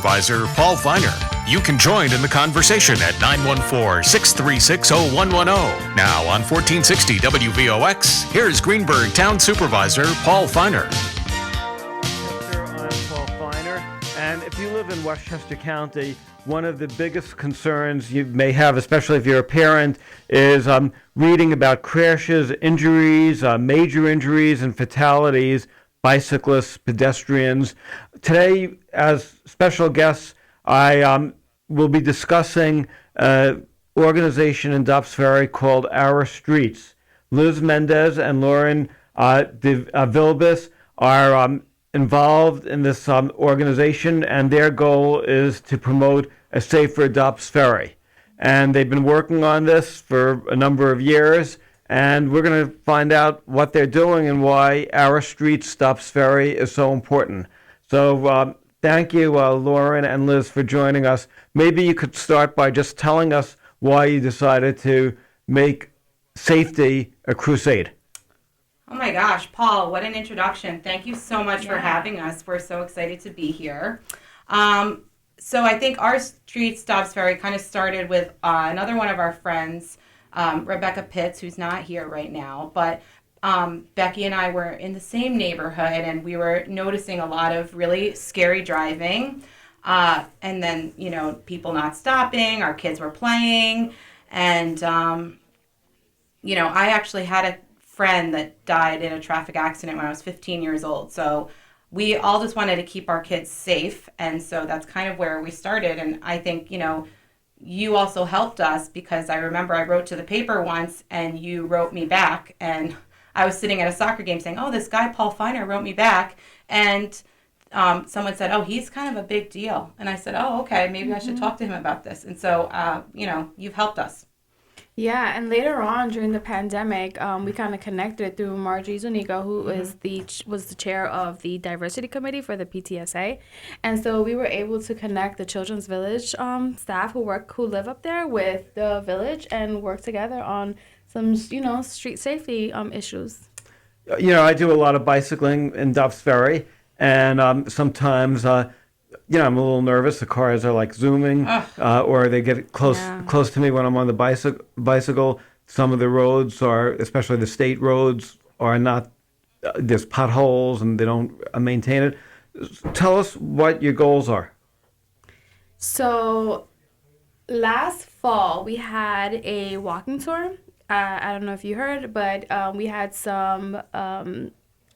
Advisor Paul Feiner. You can join in the conversation at 914-636-0110. Now on 1460 WVOX, here's Greenburgh Town Supervisor Paul Feiner. I'm Paul Feiner, and if you live in Westchester County, one of the biggest concerns you may have, especially if you're a parent, is reading about crashes, injuries, major injuries and fatalities, bicyclists, pedestrians. Today, as special guests, I will be discussing an organization in Dobbs Ferry called OurStreets. Liz Mendez and Lauren DeVilbiss are involved in this organization, and their goal is to promote a safer Dobbs Ferry. And they've been working on this for a number of years, and we're going to find out what they're doing and why OurStreets Dobbs Ferry is so important. So thank you, Lauren and Liz, for joining us. Maybe you could start by just telling us why you decided to make safety a crusade. Oh my gosh, Paul, what an introduction. Thank you so much for having us. We're so excited to be here. So I think OurStreets Dobbs Ferry kind of started with another one of our friends, Rebecca Pitts, who's not here right now. But Becky and I were in the same neighborhood, and we were noticing a lot of really scary driving. And then, people not stopping, our kids were playing. And, I actually had a friend that died in a traffic accident when I was 15 years old. So we all just wanted to keep our kids safe. And so that's kind of where we started. And I think, you also helped us, because I remember I wrote to the paper once and you wrote me back. And I was sitting at a soccer game saying, oh, this guy, Paul Feiner, wrote me back. And someone said, oh, he's kind of a big deal. And I said, oh, okay, maybe I should talk to him about this. And so, you've helped us. Yeah, and later on during the pandemic, we kind of connected through Margie Zuniga, who was the chair of the diversity committee for the PTSA, and so we were able to connect the Children's Village staff who live up there with the village and work together on some street safety issues. I do a lot of bicycling in Dobbs Ferry, and sometimes I'm a little nervous. The cars are like zooming, or they get close to me when I'm on the bicycle. Some of the roads are, especially the state roads, are not. There's potholes and they don't maintain it. Tell us what your goals are. So, last fall we had a walking tour. I don't know if you heard, but we had some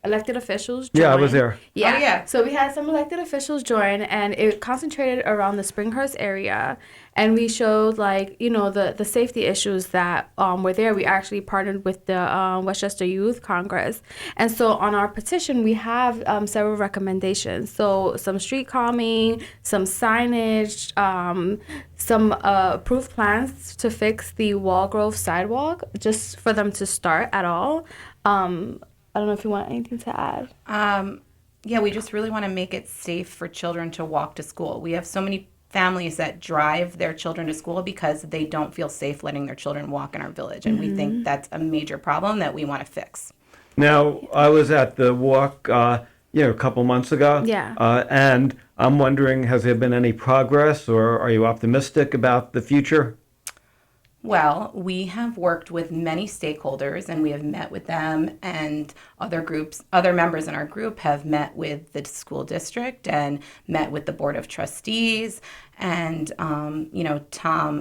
elected officials join. Yeah, I was there. Yeah. Oh, yeah. So we had some elected officials join, and it concentrated around the Springhurst area. And we showed, the safety issues that were there. We actually partnered with the Westchester Youth Congress. And so on our petition, we have several recommendations. So some street calming, some signage, some approved plans to fix the Walgrove sidewalk, just for them to start at all. I don't know if you want anything to add. We just really want to make it safe for children to walk to school. We have so many families that drive their children to school because they don't feel safe letting their children walk in our village. And we think that's a major problem that we want to fix. Now, I was at the walk, a couple months ago. Yeah. And I'm wondering, has there been any progress, or are you optimistic about the future? Well, we have worked with many stakeholders, and we have met with them, and other members in our group have met with the school district and met with the Board of Trustees, and, Tom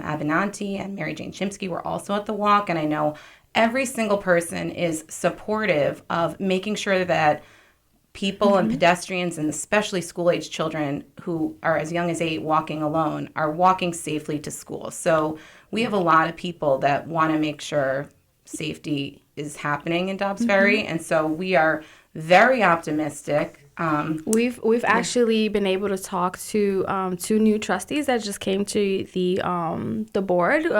Avenanti and Mary Jane Chimsky were also at the walk, and I know every single person is supportive of making sure that people and pedestrians, and especially school-age children who are as young as 8 walking alone, are walking safely to school. So we have a lot of people that want to make sure safety is happening in Dobbs Ferry, and so we are very optimistic. We've actually been able to talk to 2 new trustees that just came to the board.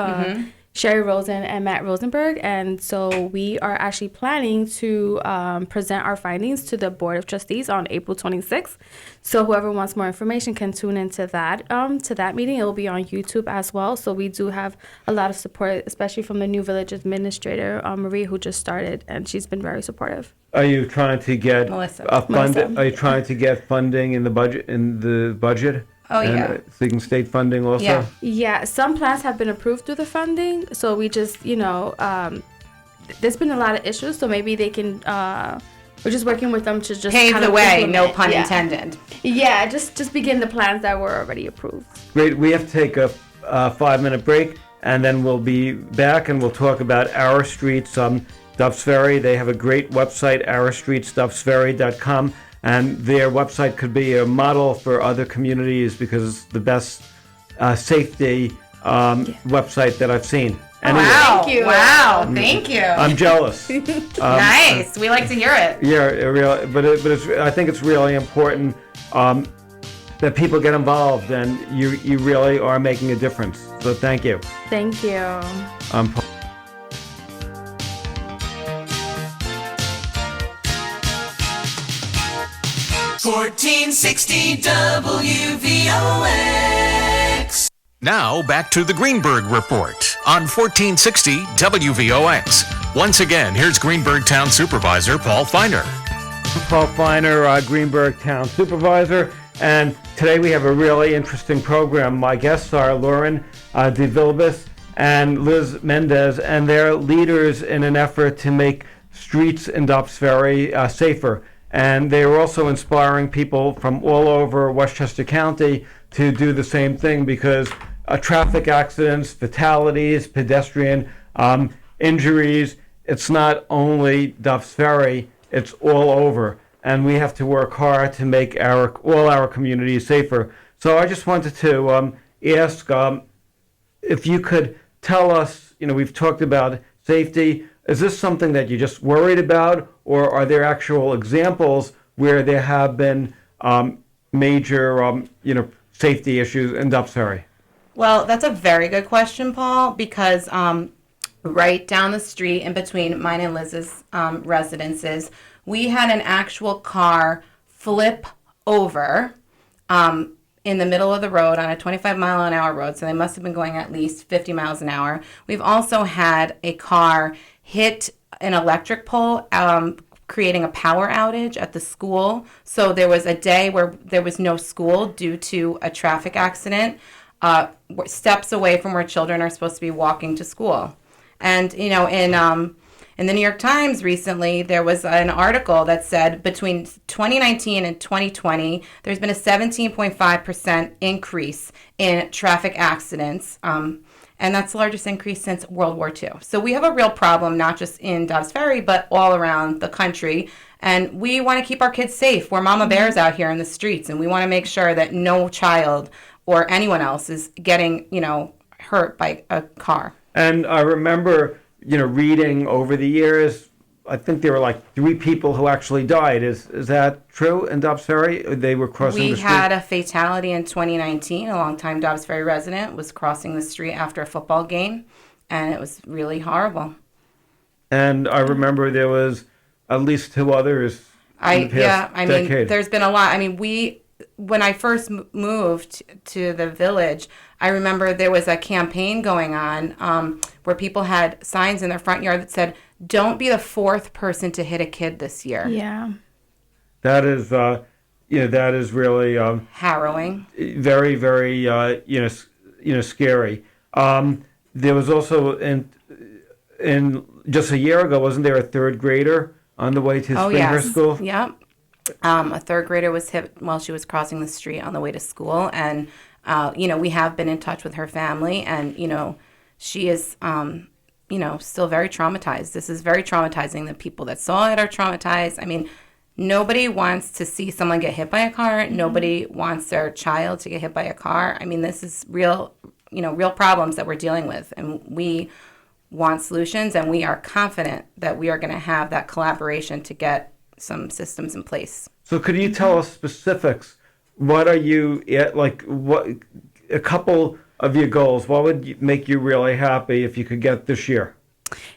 Sherry Rosen and Matt Rosenberg. And so we are actually planning to present our findings to the Board of Trustees on April 26th. So whoever wants more information can tune into that meeting. It will be on YouTube as well. So we do have a lot of support, especially from the new village administrator, Marie, who just started, and she's been very supportive. Are you trying to get Melissa. Are you trying to get funding in the budget? Oh, and, yeah. seeking state funding also. Yeah. Yeah, some plans have been approved through the funding, so we just, there's been a lot of issues, so maybe they can, we're just working with them to just Pave kind the of way, implement. no pun Yeah. intended. Yeah, just begin the plans that were already approved. Great. We have to take a 5-minute break, and then we'll be back and we'll talk about Our Streets Dobbs Ferry. They have a great website, OurStreetsDobbsFerry.com, and their website could be a model for other communities because it's the best safety website that I've seen. Anyway, Wow. Thank you. Wow. Thank you. I'm jealous. Nice. We like to hear it. Yeah, but I think it's really important that people get involved, and you really are making a difference. So thank you. Thank you. Paul. 1460 WVOX. Now back to the Greenburgh Report on 1460 WVOX. Once again, here's Greenburgh Town Supervisor Paul Feiner. Paul Feiner, Greenburgh Town Supervisor, and today we have a really interesting program. My guests are Lauren DeVilbiss and Liz Mendez, and they're leaders in an effort to make streets in Dobbs Ferry safer. And they are also inspiring people from all over Westchester County to do the same thing, because traffic accidents, fatalities, pedestrian injuries, it's not only Dobbs Ferry, it's all over. And we have to work hard to make all our communities safer. So I just wanted to ask if you could tell us, we've talked about safety. Is this something that you're just worried about, or are there actual examples where there have been major, safety issues in Dobbs Ferry? Well, that's a very good question, Paul, because right down the street in between mine and Liz's residences, we had an actual car flip over in the middle of the road on a 25-mile-an-hour road, so they must have been going at least 50 miles an hour. We've also had a car hit an electric pole, creating a power outage at the school. So there was a day where there was no school due to a traffic accident, steps away from where children are supposed to be walking to school. And, in the New York Times recently, there was an article that said between 2019 and 2020, there's been a 17.5% increase in traffic accidents. And that's the largest increase since World War II. So we have a real problem, not just in Dobbs Ferry, but all around the country. And we want to keep our kids safe. We're mama bears out here in the streets, and we want to make sure that no child or anyone else is getting, hurt by a car. And I remember, reading over the years, I think there were like 3 people who actually died. Is that true in Dobbs Ferry? They were crossing the street? We had a fatality in 2019. A longtime Dobbs Ferry resident was crossing the street after a football game, and it was really horrible. And I remember there was at least 2 others in the past decade. There's been a lot. When I first moved to the village, I remember there was a campaign going on where people had signs in their front yard that said, "Don't be the 4th person to hit a kid this year." Yeah. That is, that is really Harrowing. very, very, scary. There was also in just a year ago, wasn't there a 3rd grader on the way to Springhurst School? Yep. A 3rd grader was hit while she was crossing the street on the way to school, and we have been in touch with her family, and she is still very traumatized. This is very traumatizing. The people that saw it are traumatized. Nobody wants to see someone get hit by a car. Mm-hmm. Nobody wants their child to get hit by a car. This is real problems that we're dealing with, and we want solutions, and we are confident that we are going to have that collaboration to get some systems in place. So could you tell us specifics? What are you what a couple of your goals? What would make you really happy if you could get this year?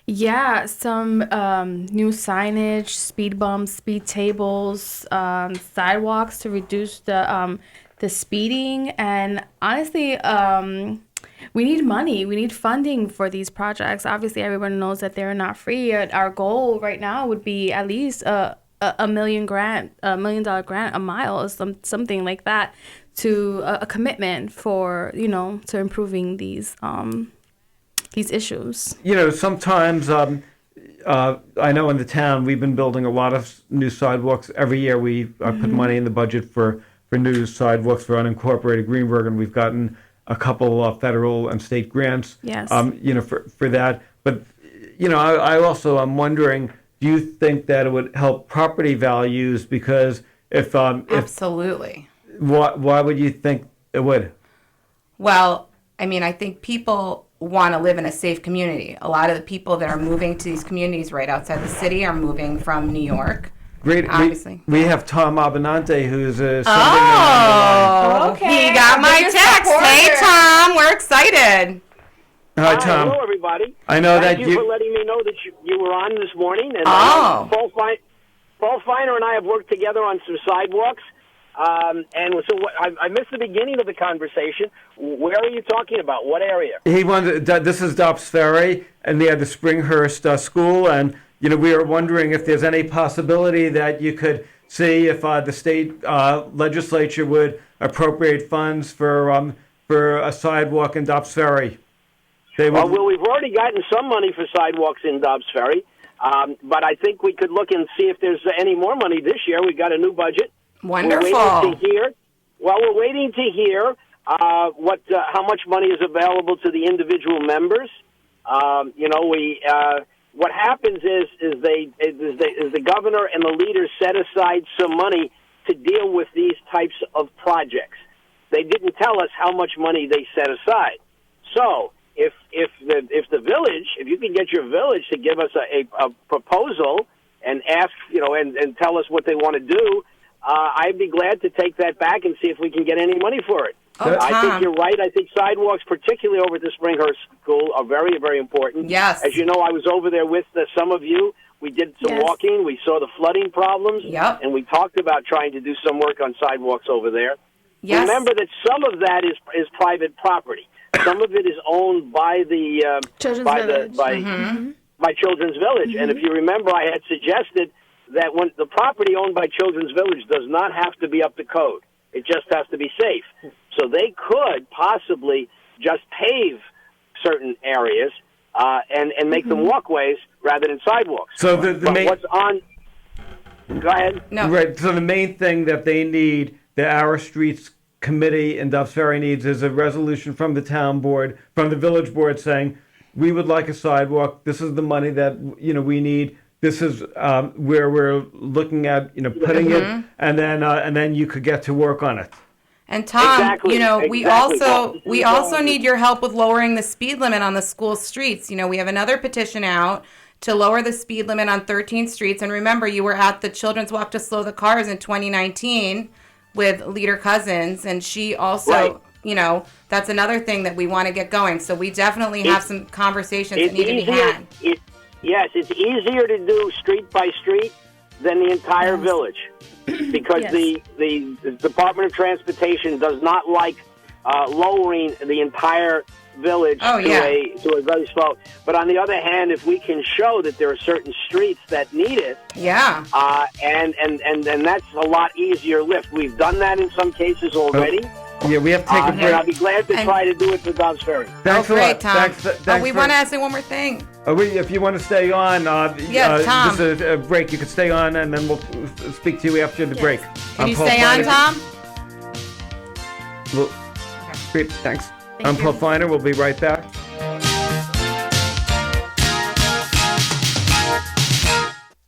Yeah, some new signage, speed bumps, speed tables, sidewalks to reduce the speeding, and honestly, we need money. We need funding for these projects. Obviously, everyone knows that they're not free. Our goal right now would be at least $1 million grant a mile, or something like that, a commitment for, to improving these issues. Sometimes I know in the town we've been building a lot of new sidewalks. Every year we put money in the budget for new sidewalks for unincorporated Greenburgh, and we've gotten a couple of federal and state grants. Yes. For that. But I also am wondering, do you think that it would help property values? Because if Absolutely. Why would you think it would? Well, I think people want to live in a safe community. A lot of the people that are moving to these communities right outside the city are moving from New York. Great. Obviously. We have Tom Abenante, who's a okay. He got my text. Hey, Tom, we're excited. Hi, Tom. Hello, everybody. I know Thank that you for letting me know that you were on this morning. And Paul Feiner and I have worked together on some sidewalks. And so I missed the beginning of the conversation. Where are you talking about? What area? This is Dobbs Ferry, and they have the Springhurst School, and we are wondering if there's any possibility that you could see if the state legislature would appropriate funds for a sidewalk in Dobbs Ferry. Well, we've already gotten some money for sidewalks in Dobbs Ferry, but I think we could look and see if there's any more money this year. We've got a new budget. Wonderful. We're waiting to hear how much money is available to the individual members. What happens is the governor and the leaders set aside some money to deal with these types of projects. They didn't tell us how much money they set aside. So if the village, if you can get your village to give us a proposal and ask, and tell us what they want to do, I'd be glad to take that back and see if we can get any money for it. I think you're right. I think sidewalks, particularly over at the Springhurst School, are very, very important. Yes. As you know, I was over there with some of you. We did some walking. We saw the flooding problems. Yep. And we talked about trying to do some work on sidewalks over there. Yes. Remember that some of that is private property. Some of it is owned by the by Children's Village. And if you remember, I had suggested that when the property owned by Children's Village does not have to be up to code. It just has to be safe. So they could possibly just pave certain areas and make them walkways rather than sidewalks. So what's on? Go ahead. No. Right. So the main thing that they need, the Our Streets Committee in Dobbs Ferry needs, is a resolution from the town board, from the village board, saying we would like a sidewalk. This is the money that we need. This is where we're looking at putting it, and then you could get to work on it. And Tom, Exactly. we also need your help with lowering the speed limit on the school streets. We have another petition out to lower the speed limit on 13 streets. And remember, you were at the Children's Walk to Slow the Cars in 2019 with Leader Cousins, and she also, that's another thing that we want to get going. So we definitely have some conversations that need to be had. Yes, it's easier to do street by street than the entire village, because the Department of Transportation does not like lowering the entire village to a very slow. But on the other hand, if we can show that there are certain streets that need it, and that's a lot easier lift. We've done that in some cases already. Yeah, we have to take a break. And I'll be glad to try to do it for Dobbs Ferry. Thanks a lot. Tom. Thanks we want to ask you one more thing. If you want to stay on, Tom. Just a break. You can stay on, and then we'll speak to you after the break. Can you stay on, Tom? Great, thanks. I'm Paul Feiner. We'll be right back.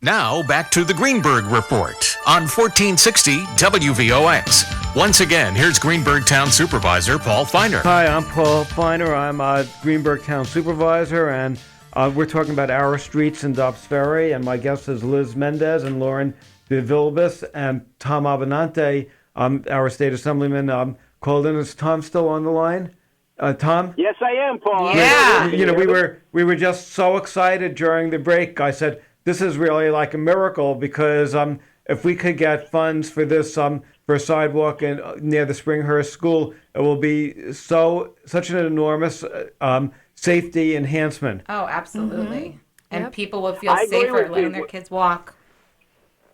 Now, back to the Greenburgh Report on 1460 WVOX. Once again, here's Greenburgh Town Supervisor Paul Feiner. Hi, I'm Paul Feiner. I'm Greenburgh Town Supervisor, and we're talking about our streets in Dobbs Ferry, and my guest is Liz Mendez and Lauren DeVilbiss and Tom Abenante, our state assemblyman, called in. Is Tom still on the line? Tom? Yes, I am, Paul. Yeah. We were just so excited during the break. I said, this is really like a miracle, because if we could get funds for this for a sidewalk near the Springhurst School, it will be such an enormous safety enhancement. Oh, absolutely. Mm-hmm. And people will feel I agree safer with letting you. their kids walk.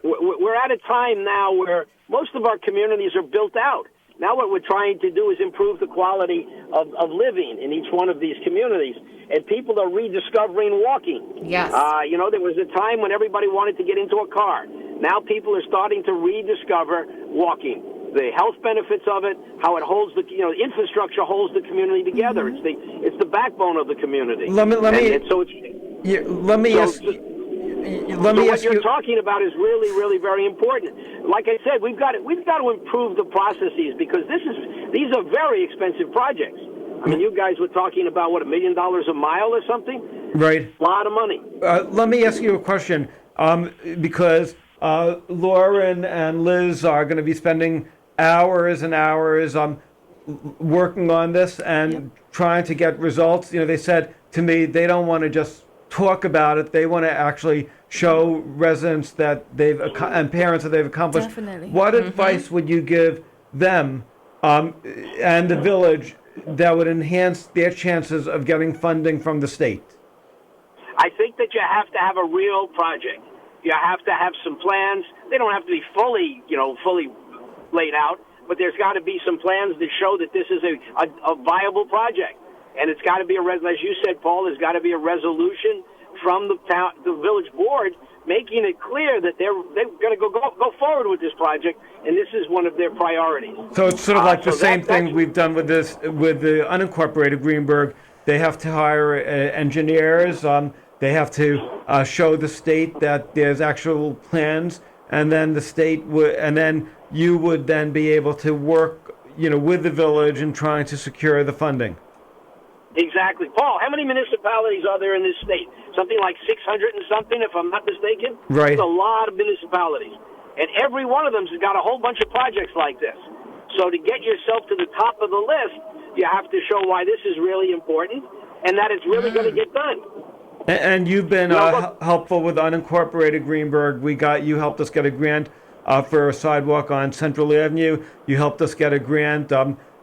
We're at a time now where most of our communities are built out. Now what we're trying to do is improve the quality of living in each one of these communities. And people are rediscovering walking. Yes. There was a time when everybody wanted to get into a car. Now people are starting to rediscover walking. The health benefits of it, how it holds the infrastructure holds the community together. It's the backbone of the community. Let me ask you. What you're talking about is really, really very important. Like I said, we've got to improve the processes because these are very expensive projects. I mean, you guys were talking about $1 million a mile or something. Right. A lot of money. Let me ask you a question, because Lauren and Liz are going to be spending hours and hours working on this and trying to get results. They said to me they don't want to just talk about it. They want to actually show residents that and parents that they've accomplished. Definitely. What advice would you give them and the village that would enhance their chances of getting funding from the state? I think that you have to have a real project. You have to have some plans. They don't have to be fully laid out, but there's got to be some plans that show that this is a viable project. And it's got to be as you said, Paul, there's got to be a resolution from the village board making it clear that they're going to go forward with this project, and this is one of their priorities. So it's sort of like the same thing we've done with the unincorporated Greenburgh. They have to hire engineers. They have to show the state that there's actual plans, and then the state and then you would then be able to work, with the village in trying to secure the funding. Exactly. Paul, how many municipalities are there in this state? Something like 600 and something, if I'm not mistaken? Right. There's a lot of municipalities. And every one of them has got a whole bunch of projects like this. So to get yourself to the top of the list, you have to show why this is really important and that it's really going to get done. And you've been helpful with unincorporated Greenburgh. You helped us get a grant for a sidewalk on Central Avenue. You helped us get a grant.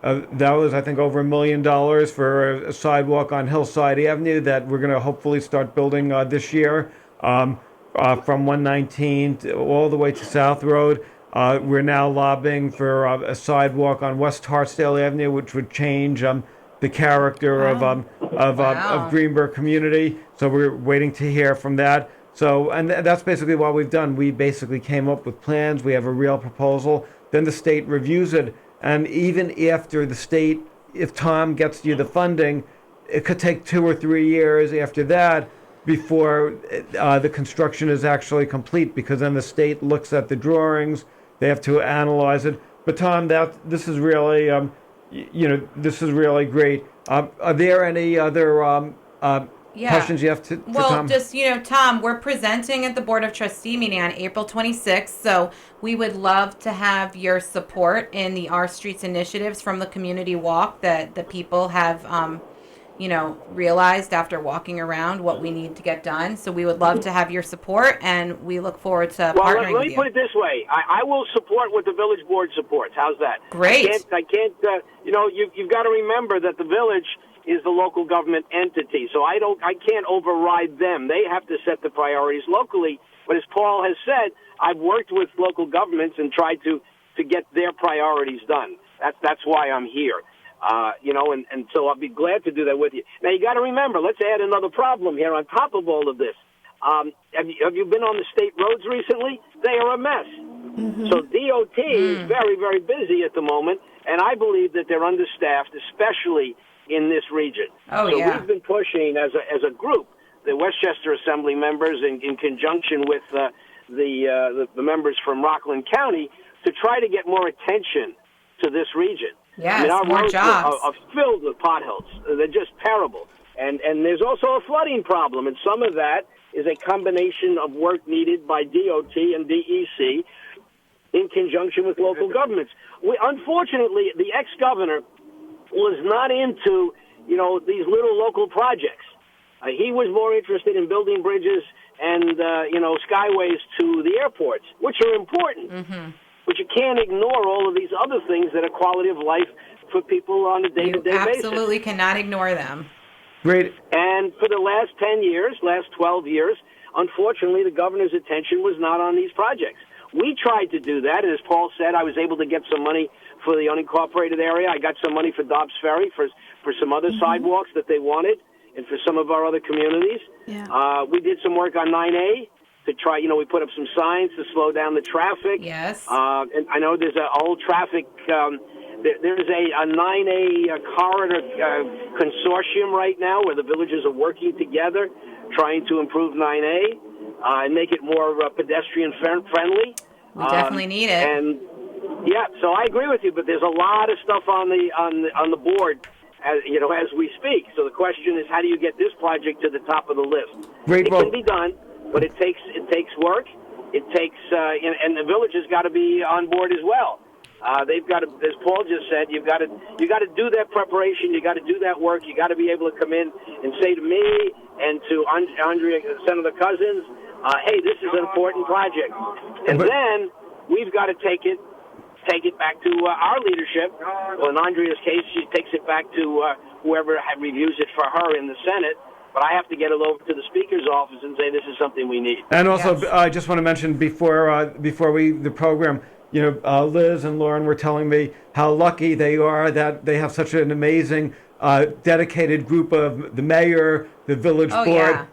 That was, I think, over $1 million for a sidewalk on Hillside Avenue that we're going to hopefully start building this year from 119 all the way to South Road. We're now lobbying for a sidewalk on West Hartsdale Avenue, which would change the character of Greenburgh community. So we're waiting to hear from that. So, and that's basically what we've done. We basically came up with plans. We have a real proposal. Then the state reviews it. And even after the state, if Tom gets you the funding, it could take 2 or 3 years after that before the construction is actually complete, because then the state looks at the drawings, they have to analyze it. But Tom, this is really, this is really great. Are there any other questions you have to Tom? Well, just, Tom, we're presenting at the Board of Trustee meeting on April 26th, so we would love to have your support in the Our Streets initiatives from the community walk that the people have, realized after walking around what we need to get done. So we would love to have your support, and we look forward to partnering with you. Let me put it this way. I will support what the village board supports. How's that? Great. I can't you've got to remember that the village is the local government entity. So I can't override them. They have to set the priorities locally. But as Paul has said, I've worked with local governments and tried to get their priorities done. That's why I'm here. And so I'll be glad to do that with you. Now you got to remember, let's add another problem here on top of all of this. Have you been on the state roads recently? They are a mess. Mm-hmm. So DOT is very, very busy at the moment, and I believe that they're understaffed, especially in this region. We've been pushing as a group, the Westchester Assembly members in conjunction with the members from Rockland County, to try to get more attention to this region. Yes, our more roads jobs are filled with potholes. They're just terrible. And there's also a flooding problem, and some of that is a combination of work needed by DOT and DEC in conjunction with local governments. Unfortunately, the ex-governor was not into, these little local projects. He was more interested in building bridges and, skyways to the airports, which are important. Mm-hmm. But you can't ignore all of these other things that are quality of life for people on a day-to-day basis. You absolutely cannot ignore them. Great. And for the last 12 years, unfortunately, the governor's attention was not on these projects. We tried to do that, and as Paul said, I was able to get some money for the unincorporated area. I got some money for Dobbs Ferry for some other sidewalks that they wanted, and for some of our other communities. Yeah. We did some work on 9A to try. We put up some signs to slow down the traffic. Yes. And I know there's a whole traffic. There's a 9A corridor consortium right now where the villages are working together, trying to improve 9A and make it more pedestrian friendly. We definitely need it. And yeah, so I agree with you, but there's a lot of stuff on the board, as we speak. So the question is, how do you get this project to the top of the list? Great. It can be done, but it takes work. It takes, and the village has got to be on board as well. They've got to, as Paul just said, you got to do that preparation. You got to do that work. You got to be able to come in and say to me and to Andrea, Senator Cousins, hey, this is an important project. And then we've got to take it back to our leadership. Well, in Andrea's case, she takes it back to whoever reviews it for her in the Senate. But I have to get it over to the Speaker's office and say this is something we need. And also, I just want to mention before the program, Liz and Lauren were telling me how lucky they are that they have such an amazing, dedicated group of the mayor, the village board. Yeah.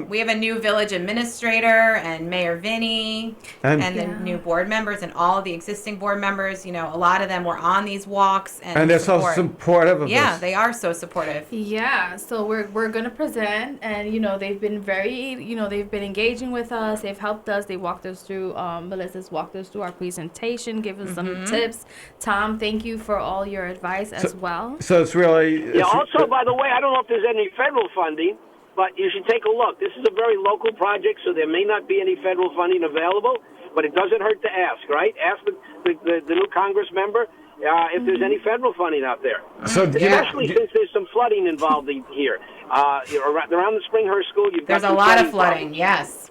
We have a new village administrator and Mayor Vinny and the new board members and all of the existing board members. A lot of them were on these walks and they're so supportive of this. Yeah, they are so supportive. Yeah, so we're gonna present, and they've been very, they've been engaging with us. They've helped us. They walked us through. Melissa's walked us through our presentation, give us some tips. Tom, thank you for all your advice as well. So it's really Also, by the way, I don't know if there's any federal funding. But you should take a look. This is a very local project, so there may not be any federal funding available, but it doesn't hurt to ask, right? Ask the new Congress member if there's any federal funding out there. So especially since there's some flooding involved here. Around the Springhurst School, there's a lot of flooding, yes.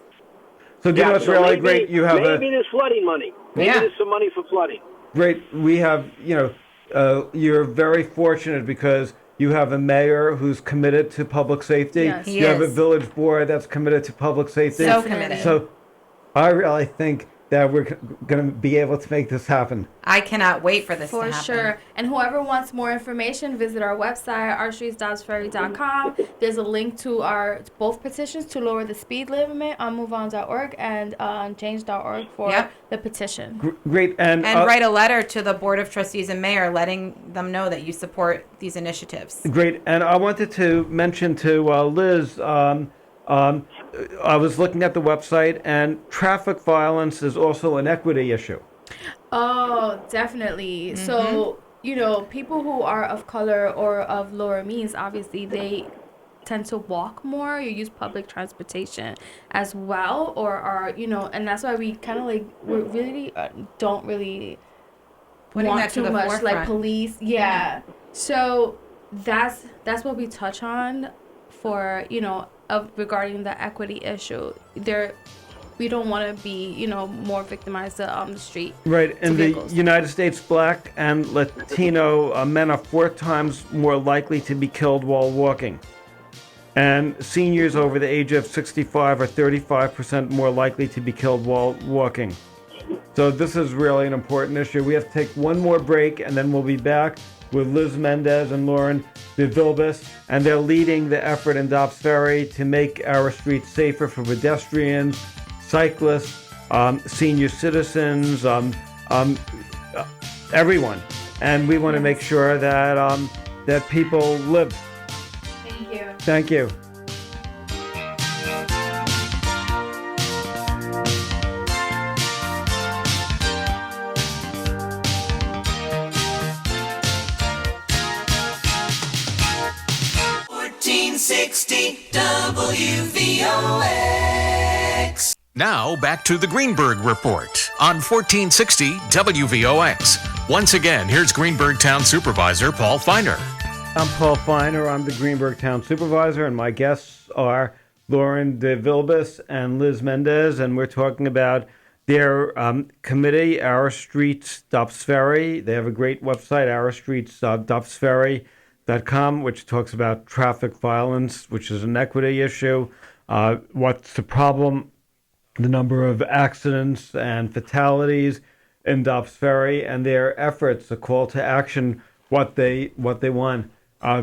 So it's really great. You have maybe there's flooding money. Maybe there's some money for flooding. Great. We have, you're very fortunate because you have a mayor who's committed to public safety. Yes. You have a village board that's committed to public safety. So committed. So I really think that we're going to be able to make this happen. I cannot wait for this to happen. For sure. And whoever wants more information, visit our website, OurStreetsDobbsFerry.com. There's a link to our both petitions to lower the speed limit on MoveOn.org and on Change.org for the petition. Great. And write a letter to the Board of Trustees and Mayor letting them know that you support these initiatives. Great. And I wanted to mention to Liz, I was looking at the website, and traffic violence is also an equity issue. Oh, definitely. So, people who are of color or of lower means, obviously, they tend to walk more. You use public transportation as well, or are, and that's why we kind of we really don't really Putting want that to too the much, forefront. like police. Yeah. So that's what we touch on for, regarding the equity issue. We don't want to be, more victimized on the street. Right. In the vehicles. United States, Black and Latino men are 4 times more likely to be killed while walking. And seniors over the age of 65 are 35% more likely to be killed while walking. So this is really an important issue. We have to take one more break, and then we'll be back with Liz Mendez and Lauren DeVilbiss, and they're leading the effort in Dobbs Ferry to make our streets safer for pedestrians, cyclists, senior citizens, everyone. And we want to make sure that that people live. Thank you. Thank you. WVOX. Now back to the Greenburgh Report on 1460 WVOX. Once again, here's Greenburgh Town Supervisor Paul Feiner. I'm Paul Feiner. I'm the Greenburgh Town Supervisor, and my guests are Lauren DeVilbiss and Liz Mendez, and we're talking about their committee, Our Streets Dobbs Ferry. They have a great website, OurStreetsDobbsFerry.com, which talks about traffic violence, which is an equity issue. What's the problem? The number of accidents and fatalities in Dobbs Ferry and their efforts, a call to action, what they want.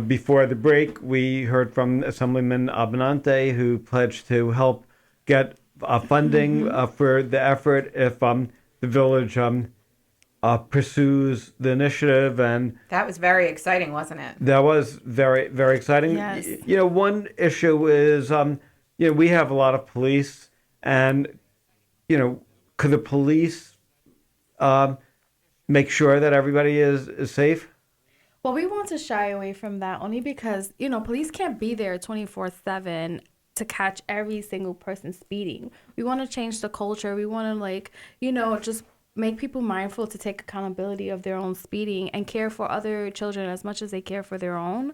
Before the break, we heard from Assemblyman Abenante, who pledged to help get funding for the effort if the village pursues the initiative. And That was very exciting, wasn't it? that was very, very exciting. Yes. One issue is, we have a lot of police, and, could the police make sure that everybody is safe? Well, we want to shy away from that only because, police can't be there 24/7 to catch every single person speeding. We want to change the culture. We want to, just make people mindful to take accountability of their own speeding and care for other children as much as they care for their own.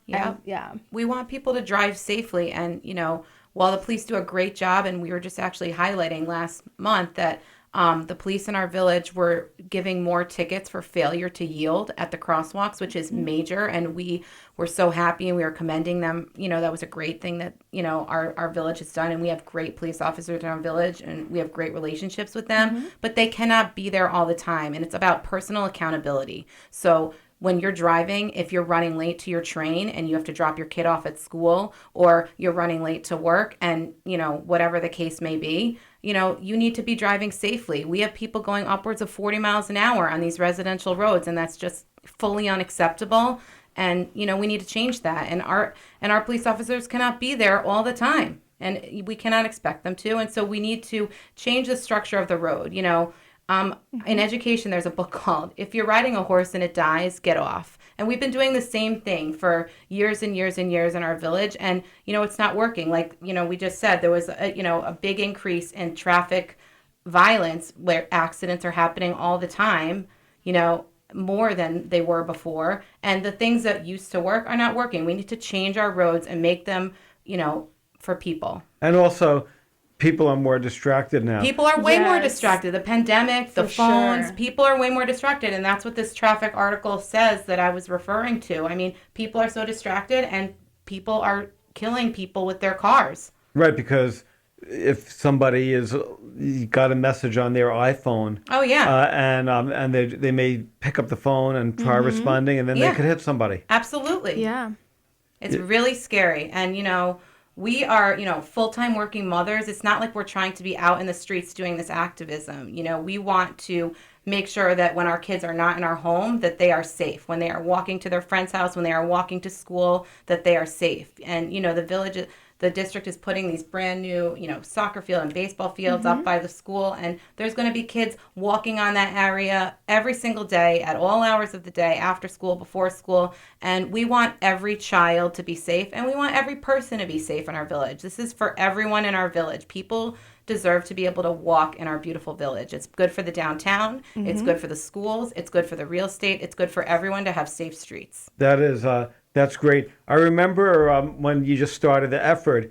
Yeah. We want people to drive safely. And, while the police do a great job, and we were just actually highlighting last month that the police in our village were giving more tickets for failure to yield at the crosswalks, which is major. And we were so happy, and we were commending them. That was a great thing that, our village has done. And we have great police officers in our village, and we have great relationships with them. But they cannot be there all the time. And it's about personal accountability. So when you're driving, if you're running late to your train and you have to drop your kid off at school, or you're running late to work, and, whatever the case may be, you need to be driving safely. We have people going upwards of 40 miles an hour on these residential roads, and that's just fully unacceptable. And, we need to change that. And our police officers cannot be there all the time, and we cannot expect them to. And so we need to change the structure of the road. In education, there's a book called "If You're Riding a Horse and It Dies, Get Off." And we've been doing the same thing for years and years and years in our village. And, it's not working. Like, we just said, there was a big increase in traffic violence where accidents are happening all the time, more than they were before. And the things that used to work are not working. We need to change our roads and make them, for people. And also, people are more distracted now. People are way more Yes. distracted. The pandemic, the For phones, sure. people are way more distracted. And that's what this traffic article says that I was referring to. I mean, people are so distracted, and people are killing people with their cars. Right, because if somebody got a message on their iPhone, Oh, yeah. and they may pick up the phone and try responding, and then Yeah. they could hit somebody. Absolutely. Yeah. It's really scary. And, we are, full-time working mothers. It's not like we're trying to be out in the streets doing this activism. We want to make sure that when our kids are not in our home, that they are safe. When they are walking to their friend's house, when they are walking to school, that they are safe. And, the district is putting these brand new, soccer field and baseball fields up by the school. And there's going to be kids walking on that area every single day at all hours of the day, after school, before school. And we want every child to be safe, and we want every person to be safe in our village. This is for everyone in our village. People deserve to be able to walk in our beautiful village. It's good for the downtown. It's good for the schools. It's good for the real estate. It's good for everyone to have safe streets. That's great. I remember when you just started the effort,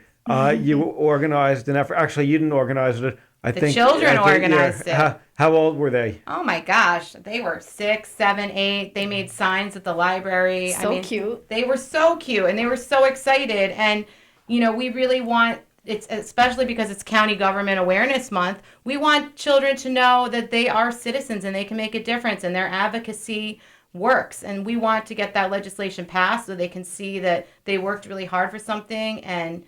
you organized an effort. Actually, you didn't organize it. I think children organized it. How old were they? Oh my gosh, they were 6, 7, 8. They made signs at the library. So cute. They were so cute, and they were so excited. And we really want, it's especially because it's County Government Awareness Month, we want children to know that they are citizens and they can make a difference, and their advocacy works. And we want to get that legislation passed so they can see that they worked really hard for something, and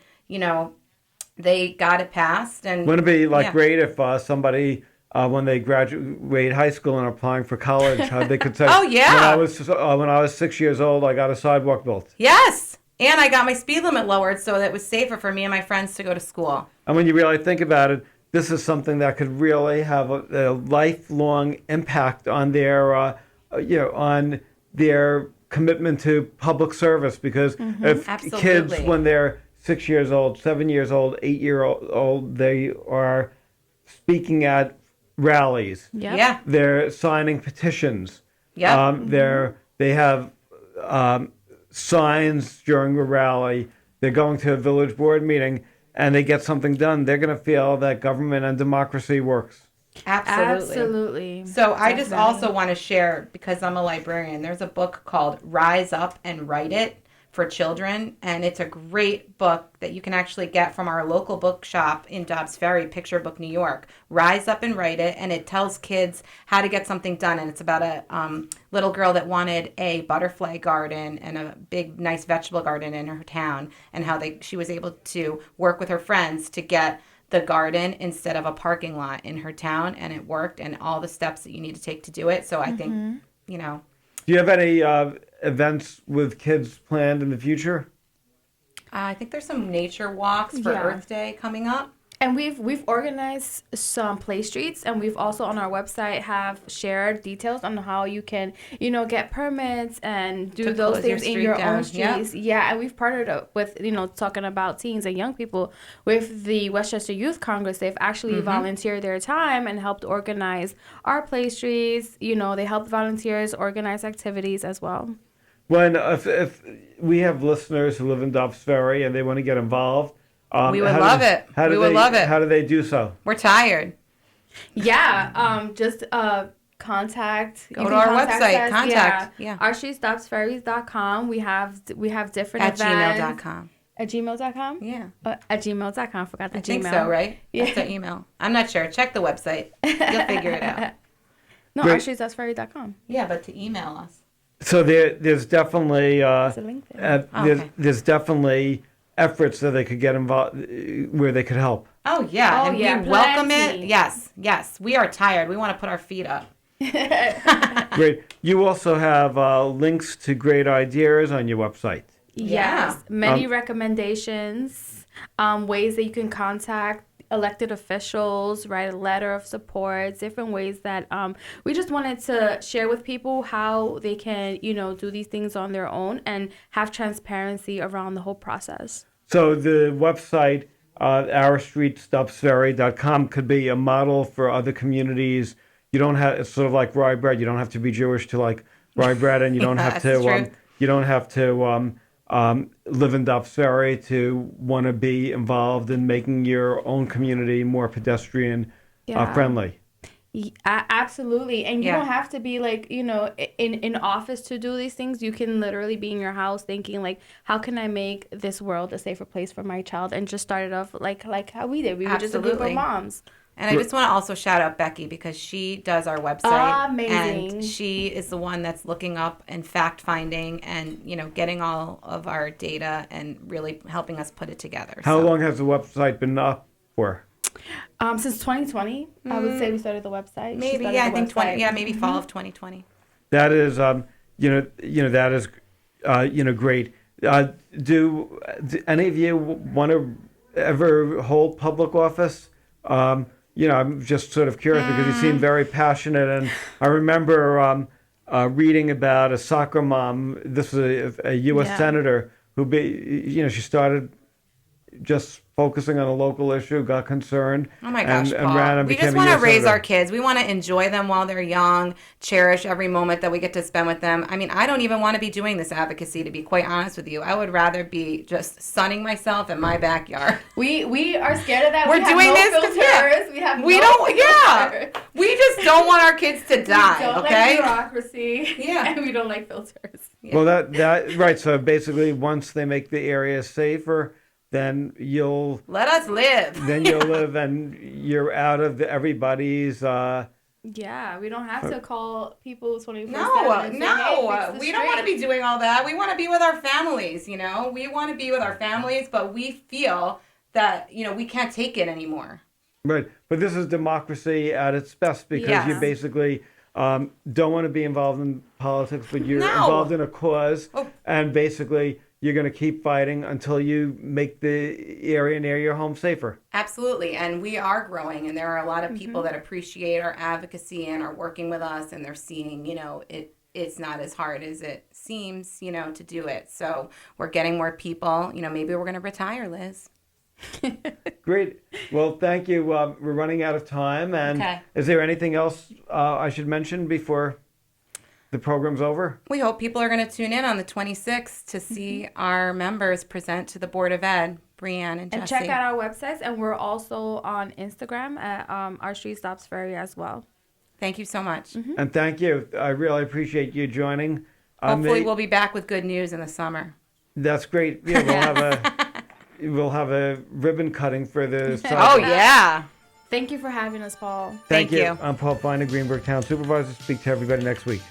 they got it passed. And Wouldn't it be great if somebody when they graduate high school and are applying for college, they could say, Oh, yeah. when I was 6 years old, I got a sidewalk built. Yes, and I got my speed limit lowered so that it was safer for me and my friends to go to school. And when you really think about it, this is something that could really have a lifelong impact on their on their commitment to public service. Because if Absolutely. kids, when they're 6 years old, 7 years old, 8-year-old, they are speaking at rallies. Yep. Yeah. They're signing petitions. Yep. They have signs during the rally. They're going to a village board meeting, and they get something done. They're going to feel that government and democracy works. Absolutely. So I just also want to share, because I'm a librarian, there's a book called Rise Up and Write It for children, and it's a great book that you can actually get from our local bookshop in Dobbs Ferry, Picture Book, New York. Rise Up and Write It, and it tells kids how to get something done, and it's about a little girl that wanted a butterfly garden and a big, nice vegetable garden in her town, and how she was able to work with her friends to get the garden instead of a parking lot in her town, and it worked, and all the steps that you need to take to do it. So I think, you know. Do you have any events with kids planned in the future? I think there's some nature walks for Earth Day coming up. And we've organized some play streets, and we've also on our website have shared details on how you can, get permits and do those things in your own streets. Yep. Yeah, and we've partnered up with, talking about teens and young people with the Westchester Youth Congress. They've actually volunteered their time and helped organize our play streets. They help volunteers organize activities as well. When if we have listeners who live in Dobbs Ferry and they want to get involved, we would love it. We would love it. How do they do so? We're tired. Yeah, just contact. Go to our website. Contact. Yeah. OurStreetsDobbsFerry.com. We have different events. At gmail.com. At gmail.com? Yeah. At gmail.com. Forgot the Gmail. I think so, right? Yeah. That's the email. I'm not sure. Check the website. You'll figure it out. No, OurStreetsDobbsFerry.com. Yeah, but to email us. So there's definitely there's a link there. There's definitely efforts that they could get involved where they could help. Oh yeah, and we welcome it. Yes. We are tired. We want to put our feet up. Great. You also have links to great ideas on your website. Yes, many recommendations, ways that you can contact elected officials, write a letter of support, different ways that we just wanted to share with people how they can, do these things on their own and have transparency around the whole process. So the website, OurStreetsDobbsFerry.com, could be a model for other communities. You don't have, it's sort of like rye bread. You don't have to be Jewish to like rye bread, and you don't have to live in Dobbs Ferry to want to be involved in making your own community more pedestrian friendly. Absolutely. And you don't have to be like, in office to do these things. You can literally be in your house thinking like, how can I make this world a safer place for my child? And just start it off like how we did. We were just a group of moms. And I just want to also shout out Becky because she does our website. Amazing. And she is the one that's looking up and fact-finding and, getting all of our data and really helping us put it together. How long has the website been up for? Since 2020, I would say we started the website. Maybe, I think 20. Yeah, maybe fall of 2020. That is, that is, great. Do any of you want to ever hold public office? I'm just sort of curious because you seem very passionate, and I remember reading about a soccer mom. This was a U.S. senator who, she started just focusing on a local issue, got concerned. Oh my gosh, and Paul. ran and we became just want to raise senator. our kids. We want to enjoy them while they're young, cherish every moment that we get to spend with them. I mean, I don't even want to be doing this advocacy, to be quite honest with you. I would rather be just sunning myself in my backyard. We are scared of that. We're doing this filters. We just don't want our kids to die, we don't okay? like bureaucracy. Yeah. And we don't like filters. Yeah. Well, that right. So basically, once they make the area safer, then you'll let us live. Then you'll live, and you're out of everybody's. Yeah, we don't have to call people 24/7. No, we don't want to be doing all that. We want to be with our families. We want to be with our families, but we feel that we can't take it anymore. Right, but this is democracy at its best because you basically don't want to be involved in politics, but you're involved in a cause, and basically you're going to keep fighting until you make the area near your home safer. Absolutely, and we are growing, and there are a lot of people that appreciate our advocacy and are working with us, and they're seeing, it's not as hard as it seems, to do it. So we're getting more people. Maybe we're going to retire, Liz. Great. Well, thank you. We're running out of time. And is there anything else I should mention before the program's over? We hope people are going to tune in on the 26th to see our members present to the Board of Ed, Brianne and Jesse. And check out our websites. And we're also on Instagram at OurStreets Dobbs Ferry as well. Thank you so much. And thank you. I really appreciate you joining. Hopefully we'll be back with good news in the summer. That's great. Yeah, we'll have a ribbon cutting for the side. Oh, yeah. Thank you for having us, Paul. Thank you. I'm Paul Feiner, Greenburgh Town Supervisor. Speak to everybody next week.